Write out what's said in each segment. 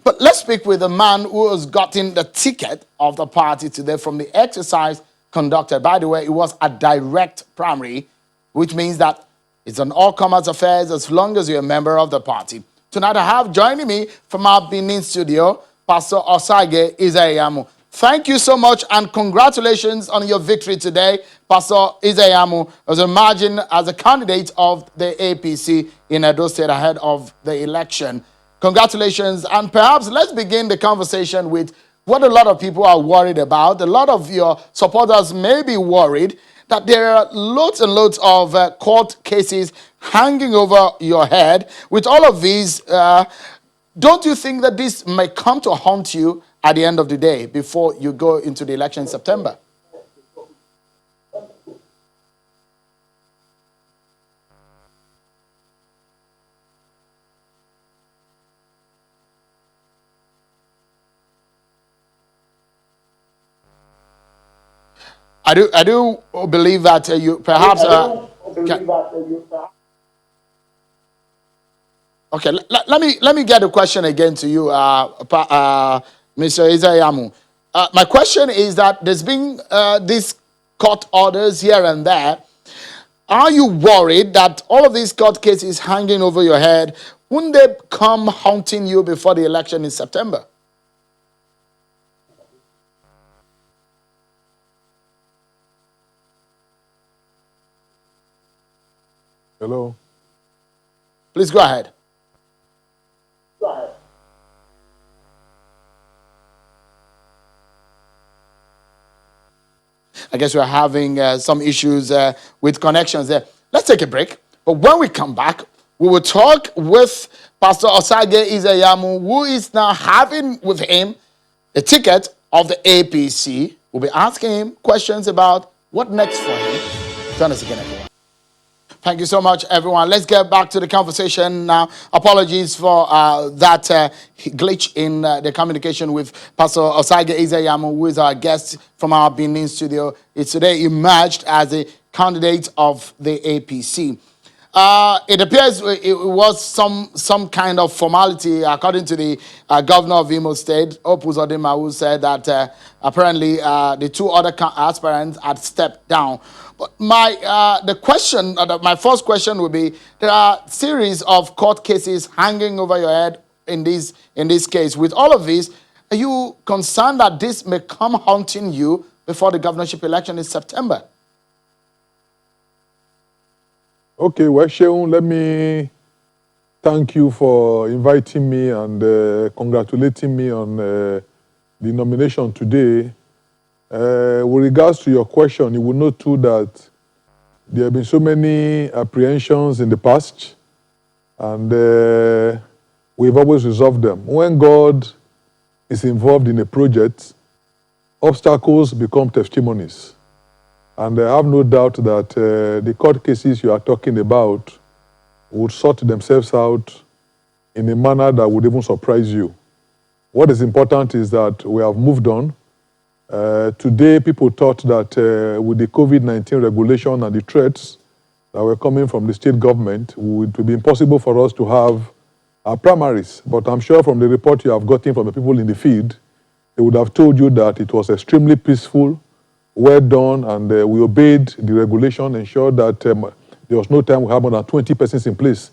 But let's speak with the man who has gotten the ticket of the party today from the exercise conducted. By the way, it was a direct primary, which means that it's an all-comers affairs as long as you're a member of the party. Tonight I have joining me from our Benin studio, Pastor Osage Iyamu. Thank you so much and congratulations on your victory today, Pastor Iyamu, as emerging as a candidate of the APC in Edo State ahead of the election. Congratulations. And perhaps let's begin the conversation with what a lot of people are worried about. A lot of your supporters may be worried that there are loads and loads of court cases hanging over your head. With all of these, don't you think that this may come to haunt you at the end of the day before you go into the election in September? I do believe that you perhaps okay. Let me get a question again to you, Mr. Iyamu. My question is that there's been these court orders here and there. Are you worried that all of these court cases hanging over your head, wouldn't they come haunting you before the election in September? Hello. Please go ahead. I guess we're having some issues with connections there. Let's take a break. But when we come back, we will talk with Pastor Osage Iyamu, who is now having with him the ticket of the APC. We'll be asking him questions about what next for him. Join us again, everyone. Thank you so much, everyone. Let's get back to the conversation now. Apologies for that glitch in the communication with Pastor Osage Iyamu, who is our guest from our Benin studio. It's today emerged as a candidate of the APC. It appears it was some kind of formality, according to the governor of Imo State, Opus Odema, who said that apparently the two other aspirants had stepped down. But my first question would be: there are a series of court cases hanging over your head in this case. With all of this, are you concerned that this may come haunting you before the governorship election in September? Okay, well, Sheun, let me thank you for inviting me and congratulating me on the nomination today. With regards to your question, you will note too that there have been so many apprehensions in the past, and we've always resolved them. When God is involved in a project, obstacles become testimonies. And I have no doubt that the court cases you are talking about would sort themselves out in a manner that would even surprise you. What is important is that we have moved on. Today, people thought that with the COVID-19 regulation and the threats that were coming from the state government, it would be impossible for us to have our primaries. But I'm sure from the report you have gotten from the people in the field, they would have told you that it was extremely peaceful, well done, and we obeyed the regulation, ensured that there was no time we had more than 20 persons in place.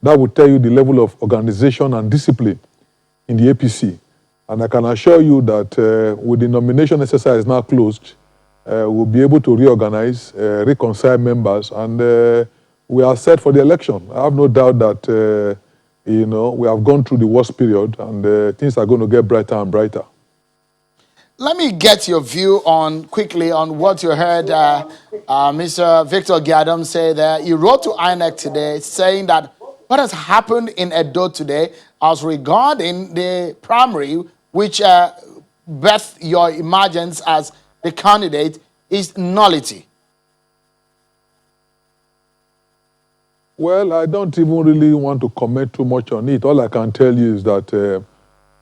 That would tell you the level of organization and discipline in the APC. And I can assure you that with the nomination exercise now closed, we'll be able to reorganize, reconcile members, and we are set for the election. I have no doubt that we have gone through the worst period, and things are going to get brighter and brighter. Let me get your view quickly on what you heard Mr. Victor Giadam say there. He wrote to INEC today saying that what has happened in Edo today as regarding the primary, which birthed your emergence as the candidate, is nullity. Well, I don't even really want to comment too much on it. All I can tell you is that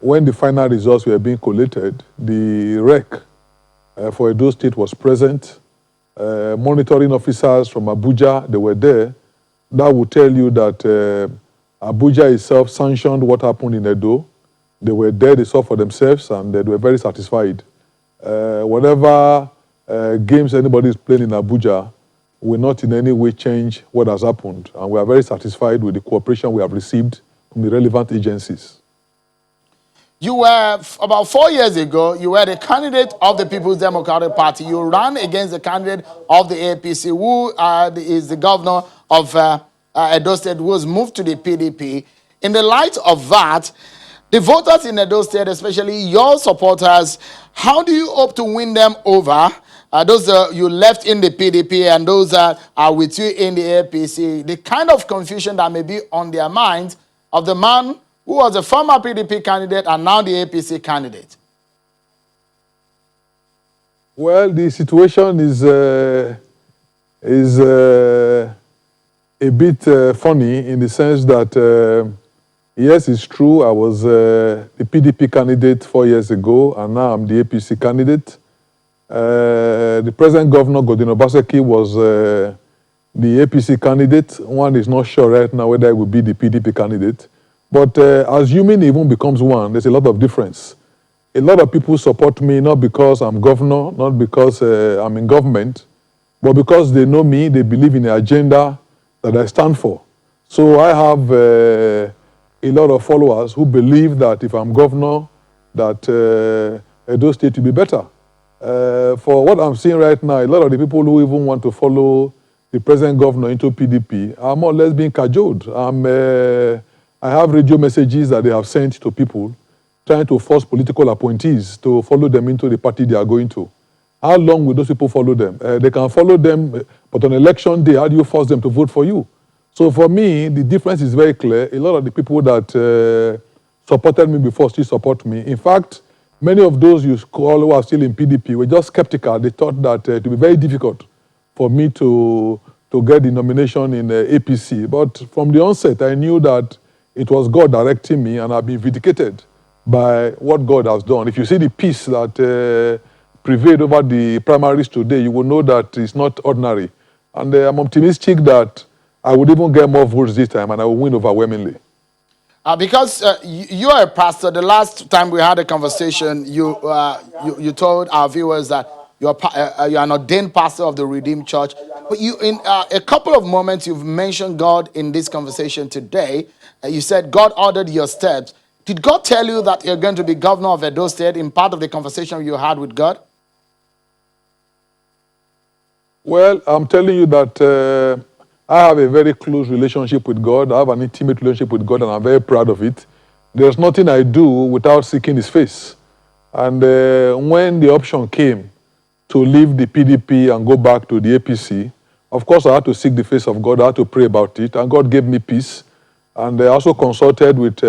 when the final results were being collated, the REC for Edo State was present. Monitoring officers from Abuja, they were there. That would tell you that Abuja itself sanctioned what happened in Edo. They were there, they saw for themselves, and they were very satisfied. Whatever games anybody is playing in Abuja will not in any way change what has happened. And we are very satisfied with the cooperation we have received from the relevant agencies. You were, about 4 years ago, you were the candidate of the People's Democratic Party. You ran against the candidate of the APC, who is the governor of Edo State, who was moved to the PDP. In the light of that, the voters in Edo State, especially your supporters, how do you hope to win them over? Those you left in the PDP and those that are with you in the APC, the kind of confusion that may be on their minds of the man who was a former PDP candidate and now the APC candidate? Well, the situation is a bit funny in the sense that, yes, it's true, I was the PDP candidate 4 years ago, and now I'm the APC candidate. The present governor, Godwin Obaseki, was the APC candidate. One is not sure right now whether it will be the PDP candidate. But assuming even becomes one, there's a lot of difference. A lot of people support me not because I'm governor, not because I'm in government, but because they know me, they believe in the agenda that I stand for. So I have a lot of followers who believe that if I'm governor, that Edo State will be better. For what I'm seeing right now, a lot of the people who even want to follow the present governor into PDP are more or less being cajoled. I have radio messages that they have sent to people trying to force political appointees to follow them into the party they are going to. How long will those people follow them? They can follow them, but on election day, how do you force them to vote for you? So for me, the difference is very clear. A lot of the people that supported me before still support me. In fact, many of those you call who are still in PDP were just skeptical. They thought that it would be very difficult for me to get the nomination in APC. But from the onset, I knew that it was God directing me, and I've been vindicated by what God has done. If you see the peace that prevailed over the primaries today, you will know that it's not ordinary. And I'm optimistic that I would even get more votes this time and I will win overwhelmingly. Because you are a pastor, the last time we had a conversation, you told our viewers that you're an ordained pastor of the Redeemed Church. But you, in a couple of moments, you've mentioned God in this conversation today. You said God ordered your steps. Did God tell you that you're going to be governor of Edo State in part of the conversation you had with God? Well, I'm telling you that I have a very close relationship with God. I have an intimate relationship with God, and I'm very proud of it. There's nothing I do without seeking His face. And when the option came to leave the PDP and go back to the APC, of course, I had to seek the face of God. I had to pray about it, and God gave me peace. And I also consulted with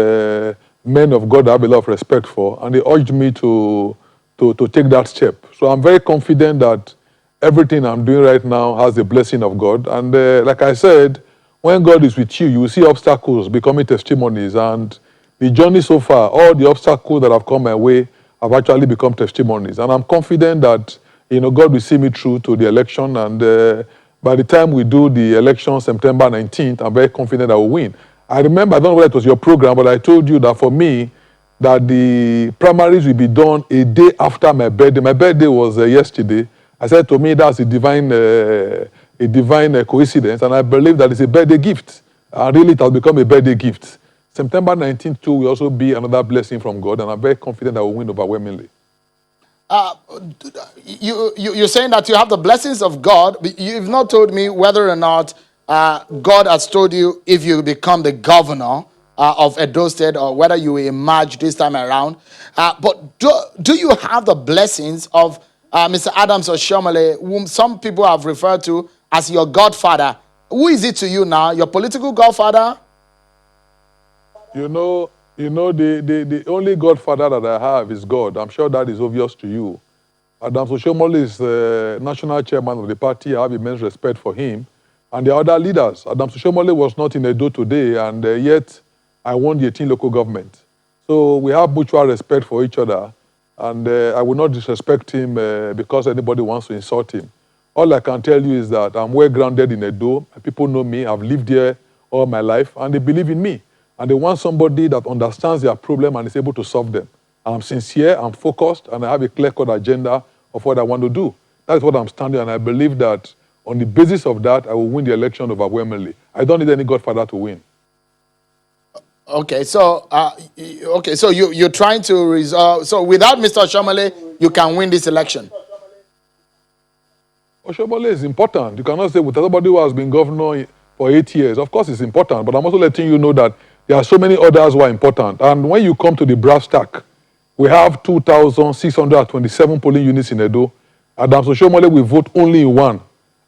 men of God I have a lot of respect for, and they urged me to take that step. So I'm very confident that everything I'm doing right now has the blessing of God. And like I said, when God is with you, you will see obstacles becoming testimonies. And the journey so far, all the obstacles that have come my way have actually become testimonies. And I'm confident that God will see me through to the election. And by the time we do the election, September 19th, I'm very confident I will win. I remember, I don't know whether it was your program, but I told you that for me, that the primaries will be done a day after my birthday. My birthday was yesterday. I said to me, that's a divine coincidence, and I believe that it's a birthday gift. And really, it has become a birthday gift. September 19th, too, will also be another blessing from God, and I'm very confident I will win overwhelmingly. You're saying that you have the blessings of God, but you've not told me whether or not God has told you if you become the governor of Edo State or whether you will emerge this time around. But do you have the blessings of Mr. Adams Oshiomhole, whom some people have referred to as your godfather? Who is it to you now? Your political godfather? The only godfather that I have is God. I'm sure that is obvious to you. Adams Oshiomhole is the national chairman of the party. I have immense respect for him. And the other leaders. Adams Oshiomhole was not in Edo today, and yet I won the 18 local government. So we have mutual respect for each other, and I will not disrespect him because anybody wants to insult him. All I can tell you is that I'm well grounded in Edo. People know me. I've lived here all my life, and they believe in me. And they want somebody that understands their problem and is able to solve them. I'm sincere, I'm focused, and I have a clear-cut agenda of what I want to do. That's what I'm standing on. I believe that on the basis of that, I will win the election overwhelmingly. I don't need any godfather to win. Okay, so you're trying to resolve. So without Mr. Shomale, you can win this election. Oshomole is important. You cannot say with somebody who has been governor for 8 years. Of course, it's important, but I'm also letting you know that there are so many others who are important. And when you come to the brass tack, we have 2,627 polling units in Edo. Adams Oshomole will vote only in one.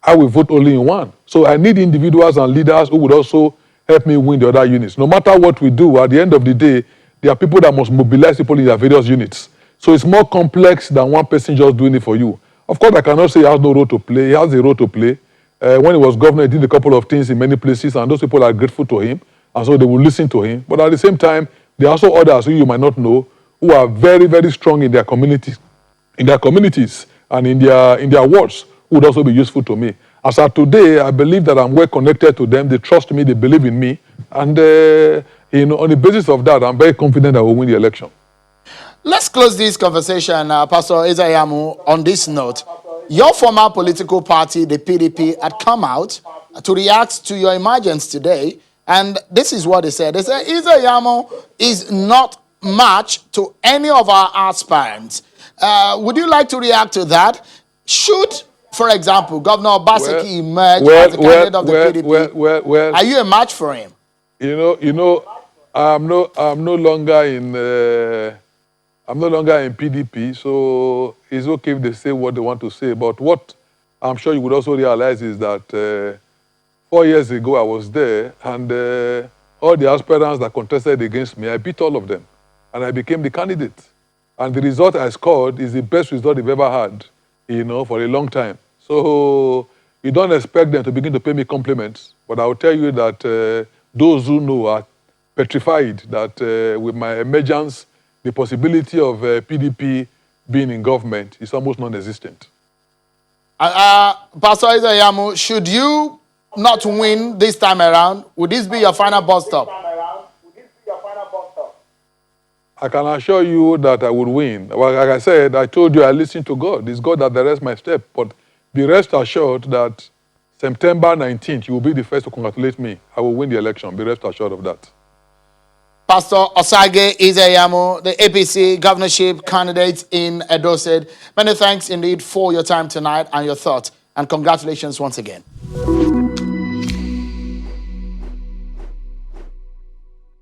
I will vote only in one. So I need individuals and leaders who would also help me win the other units. No matter what we do, at the end of the day, there are people that must mobilize people in their various units. So it's more complex than one person just doing it for you. Of course, I cannot say he has no role to play. He has a role to play. When he was governor, he did a couple of things in many places, and those people are grateful to him, and so they will listen to him. But at the same time, there are also others who you might not know who are very, very strong in their communities, and in their wards, who would also be useful to me. As of today, I believe that I'm well connected to them. They trust me. They believe in me, and on the basis of that, I'm very confident I will win the election. Let's close this conversation, Pastor Iyamu, on this note. Your former political party, the PDP, had come out to react to your emergence today, and this is what they said. They said Iyamu is not matched to any of our aspirants. Would you like to react to that? Should, for example, Governor Obaseki emerge as the candidate of the PDP, are you a match for him? I'm no longer in. I'm no longer in PDP, so it's okay if they say what they want to say. But what I'm sure you would also realize is that 4 years ago I was there, and all the aspirants that contested against me, I beat all of them, and I became the candidate. And the result I scored is the best result they've ever had, for a long time. So you don't expect them to begin to pay me compliments, but I'll tell you that those who know are petrified that with my emergence, the possibility of PDP being in government is almost non-existent. Pastor Iyamu, should you not win this time around, would this be your final bus stop? I can assure you that I would win. Well, like I said, I told you I listen to God. It's God that directs my step. But be rest assured that September 19th, you will be the first to congratulate me. I will win the election. Be rest assured of that. Pastor Osage Iyamu, the APC governorship candidate in Edo, said, many thanks indeed for your time tonight and your thoughts. And congratulations once again.